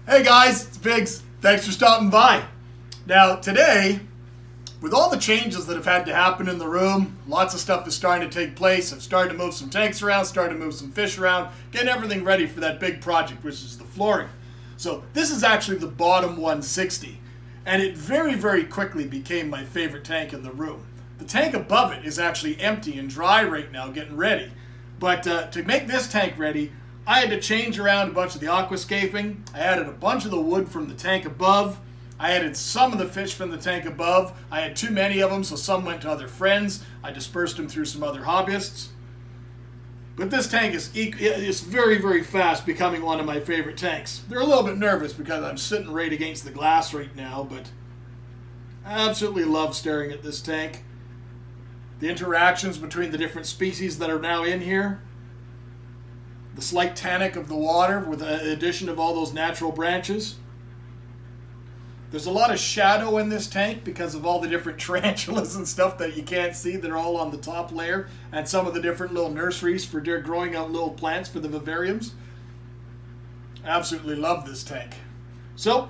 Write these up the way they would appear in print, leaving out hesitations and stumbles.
Hey guys, it's Biggs. Thanks for stopping by. Now today, with all the changes that have had to happen in the room, lots of stuff is starting to take place. I've started to move some tanks around, started to move some fish around, getting everything ready for that big project, which is the flooring. So this is actually the bottom 160, and it very, very quickly became my favorite tank in the room. The tank above it is actually empty and dry right now, getting ready. But to make this tank ready, I had to change around a bunch of the aquascaping. I added a bunch of the wood from the tank above. I added some of the fish from the tank above. I had too many of them, so some went to other friends. I dispersed them through some other hobbyists. But this tank is very, very fast becoming one of my favorite tanks. They're a little bit nervous because I'm sitting right against the glass right now, but I absolutely love staring at this tank. The interactions between the different species that are now in here. The slight tannic of the water with the addition of all those natural branches. There's a lot of shadow in this tank because of all the different tarantulas and stuff that you can't see that are all on the top layer, and some of the different little nurseries for growing out little plants for the vivariums. Absolutely love this tank. So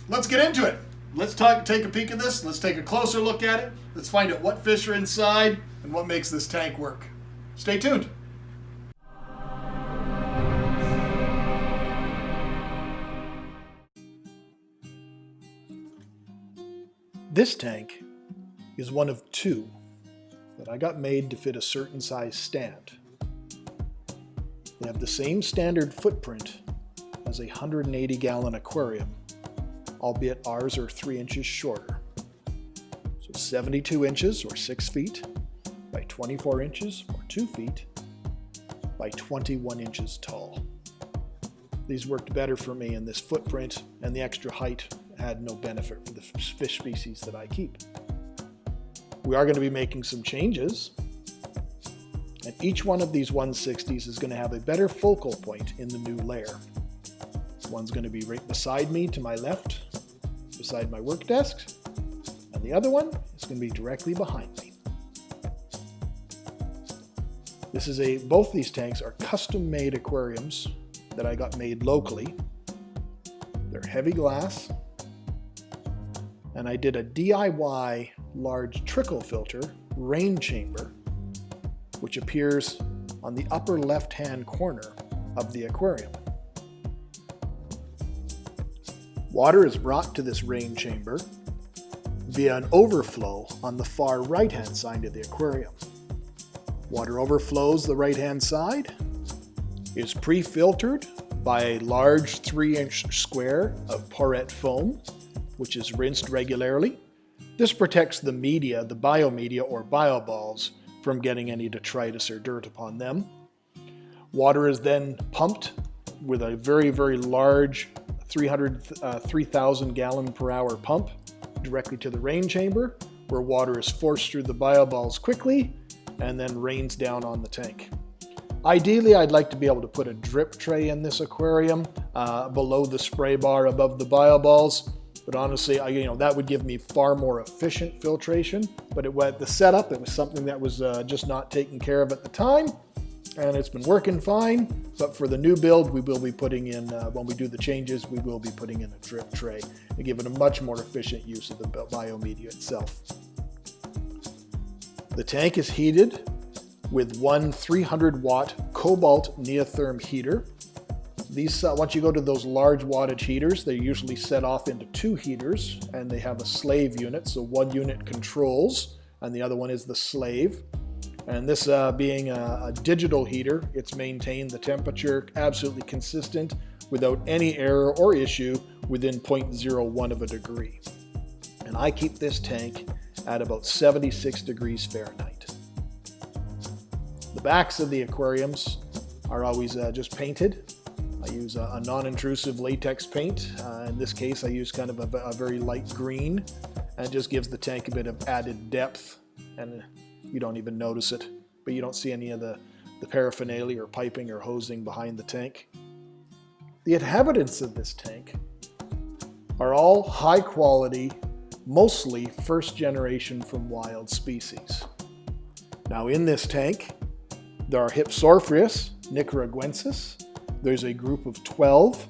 let's get into it. Let's take a peek at this. Let's take a closer look at it. Let's find out what fish are inside and what makes this tank work. Stay tuned. This tank is one of two that I got made to fit a certain size stand. They have the same standard footprint as a 180-gallon aquarium, albeit ours are 3 inches shorter. So 72 inches or 6 feet by 24 inches or 2 feet by 21 inches tall. These worked better for me in this footprint, and the extra height had no benefit for the fish species that I keep. We are going to be making some changes, and each one of these 160s is going to have a better focal point in the new layer. One's going to be right beside me to my left, beside my work desk, and the other one is going to be directly behind me. Both these tanks are custom-made aquariums that I got made locally. They're heavy glass, and I did a DIY large trickle filter rain chamber, which appears on the upper left-hand corner of the aquarium. Water is brought to this rain chamber via an overflow on the far right-hand side of the aquarium. Water overflows the right-hand side, is pre-filtered by a large 3-inch square of Porette foam, which is rinsed regularly. This protects the media, the biomedia or bioballs, from getting any detritus or dirt upon them. Water is then pumped with a very, very large 3,000 gallon per hour pump directly to the rain chamber, where water is forced through the bioballs quickly and then rains down on the tank. Ideally, I'd like to be able to put a drip tray in this aquarium below the spray bar above the bioballs. But honestly, that would give me far more efficient filtration. But the setup, it was something that was just not taken care of at the time. And it's been working fine. But for the new build, we will be putting in, when we do the changes, we will be putting in a drip tray and give it a much more efficient use of the biomedia itself. The tank is heated with one 300-watt cobalt neotherm heater. These, once you go to those large wattage heaters, they're usually set off into 2 heaters, and they have a slave unit. So one unit controls, and the other one is the slave. And this being a digital heater, it's maintained the temperature absolutely consistent without any error or issue within 0.01 of a degree. And I keep this tank at about 76 degrees Fahrenheit. The backs of the aquariums are always just painted. I use a non-intrusive latex paint. In this case, I use kind of a very light green, and it just gives the tank a bit of added depth, and you don't even notice it, but you don't see any of the paraphernalia or piping or hosing behind the tank. The inhabitants of this tank are all high quality, mostly first generation from wild species. Now in this tank, there are Hypsorhynchus nicaraguensis. There's a group of 12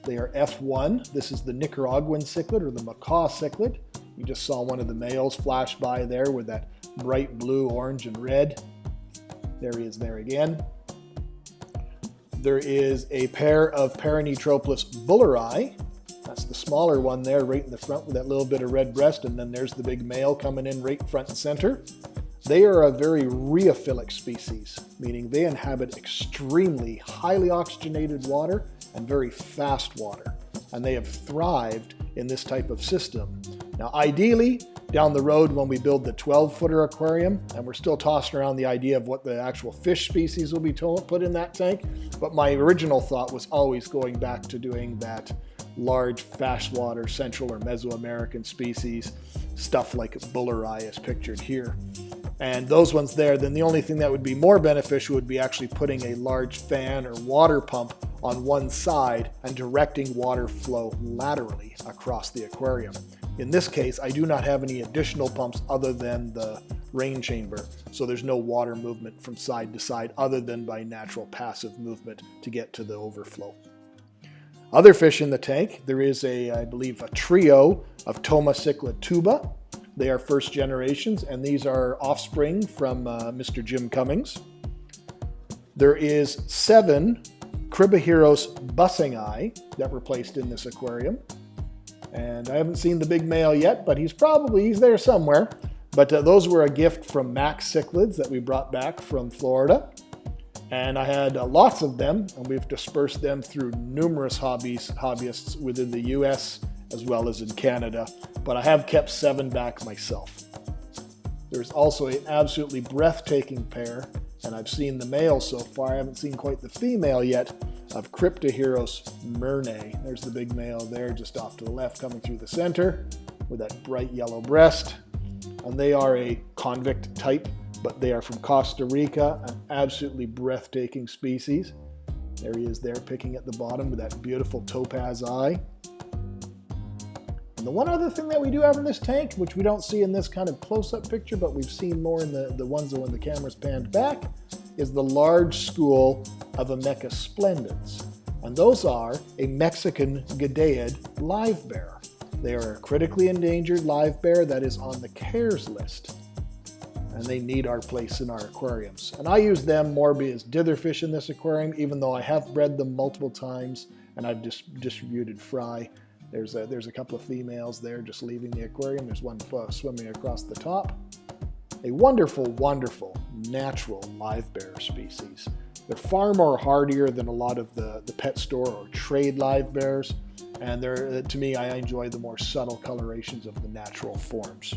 They are F1. This is the Nicaraguan cichlid, or the macaw cichlid. You just saw one of the males flash by there with that bright blue, orange, and red. There he is there again. There is a pair of Paranetropolis bulleri. That's the smaller one there, right in the front with that little bit of red breast, and then there's the big male coming in right front and center. They are a very rheophilic species, meaning they inhabit extremely highly oxygenated water and very fast water, and they have thrived in this type of system. Now, ideally, down the road when we build the 12-footer aquarium, and we're still tossing around the idea of what the actual fish species will be put in that tank, but my original thought was always going back to doing that large fast water Central or Meso-American species, stuff like bulleri is pictured here. And those ones there, then the only thing that would be more beneficial would be actually putting a large fan or water pump on one side and directing water flow laterally across the aquarium. In this case, I do not have any additional pumps other than the rain chamber, so there's no water movement from side to side other than by natural passive movement to get to the overflow. Other fish in the tank, there is I believe, a trio of Toma cichlid tuba. They are first generations, and these are offspring from Mr. Jim Cummings. There is 7 Criboheros bussingi that were placed in this aquarium. And I haven't seen the big male yet, but he's there somewhere. But those were a gift from Max Cichlids that we brought back from Florida. And I had lots of them, and we've dispersed them through numerous hobbyists within the US as well as in Canada. But I have kept 7 back myself. There's also an absolutely breathtaking pair, and I've seen the male so far. I haven't seen quite the female yet, of Cryptoheros myrnae. There's the big male there just off to the left coming through the center with that bright yellow breast. And they are a convict type, but they are from Costa Rica, an absolutely breathtaking species. There he is there picking at the bottom with that beautiful topaz eye. And the one other thing that we do have in this tank, which we don't see in this kind of close-up picture, but we've seen more in the ones that when the camera's panned back, is the large school of Ameca splendens. And those are a Mexican Gadaeid live bear. They are a critically endangered live bear that is on the CARES list. And they need our place in our aquariums. And I use them more as ditherfish in this aquarium, even though I have bred them multiple times and I've distributed fry. There's a couple of females there just leaving the aquarium. There's one swimming across the top. A wonderful, wonderful natural live bear species. They're far more hardier than a lot of the pet store or trade live bears. And to me, I enjoy the more subtle colorations of the natural forms.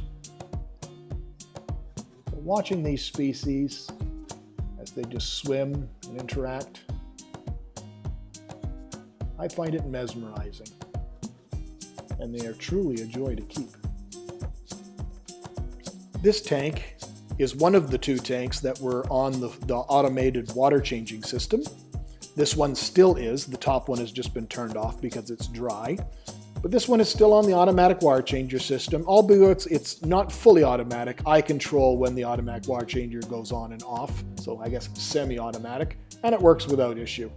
So watching these species as they just swim and interact, I find it mesmerizing. And they are truly a joy to keep. This tank is one of the 2 tanks that were on the automated water changing system. This one still is. The top one has just been turned off because it's dry. But this one is still on the automatic water changer system, albeit it's not fully automatic. I control when the automatic water changer goes on and off, so I guess semi-automatic, and it works without issue.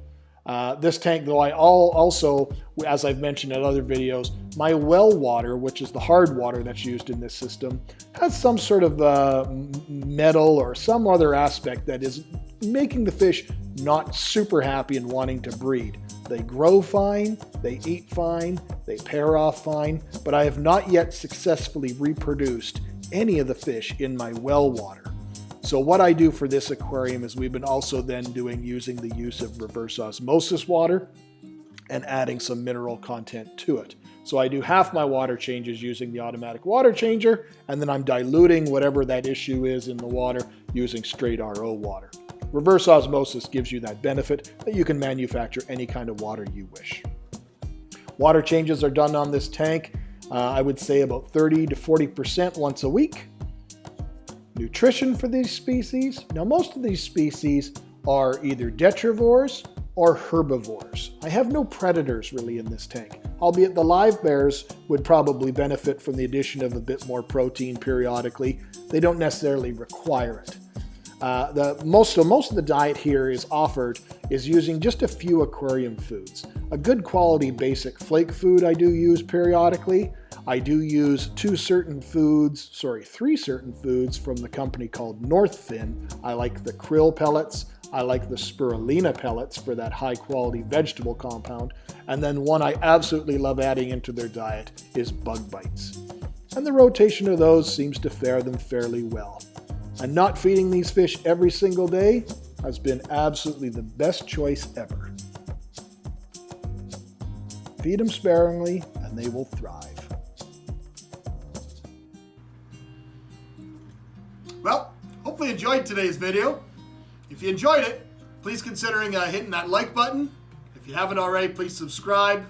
This tank, though, I also, as I've mentioned in other videos, my well water, which is the hard water that's used in this system, has some sort of metal or some other aspect that is making the fish not super happy and wanting to breed. They grow fine, they eat fine, they pair off fine, but I have not yet successfully reproduced any of the fish in my well water. So what I do for this aquarium is we've been also then using the use of reverse osmosis water and adding some mineral content to it. So I do half my water changes using the automatic water changer, and then I'm diluting whatever that issue is in the water using straight RO water. Reverse osmosis gives you that benefit that you can manufacture any kind of water you wish. Water changes are done on this tank, I would say about 30 to 40% once a week. Nutrition for these species. Now, most of these species are either detrivores or herbivores. I have no predators really in this tank, albeit the live bears would probably benefit from the addition of a bit more protein periodically. They don't necessarily require it. Most of the diet here is offered is using just a few aquarium foods. A good quality basic flake food I do use periodically. I do use three certain foods from the company called Northfin. I like the krill pellets. I like the spirulina pellets for that high quality vegetable compound. And then one I absolutely love adding into their diet is bug bites. And the rotation of those seems to fare them fairly well. And not feeding these fish every single day has been absolutely the best choice ever. Feed them sparingly and they will thrive. Well, hopefully you enjoyed today's video. If you enjoyed it, please consider hitting that like button. If you haven't already, please subscribe.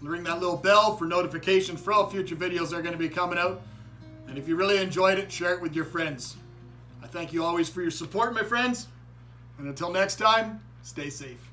Ring that little bell for notifications for all future videos that are going to be coming out. And if you really enjoyed it, share it with your friends. I thank you always for your support, my friends. And until next time, stay safe.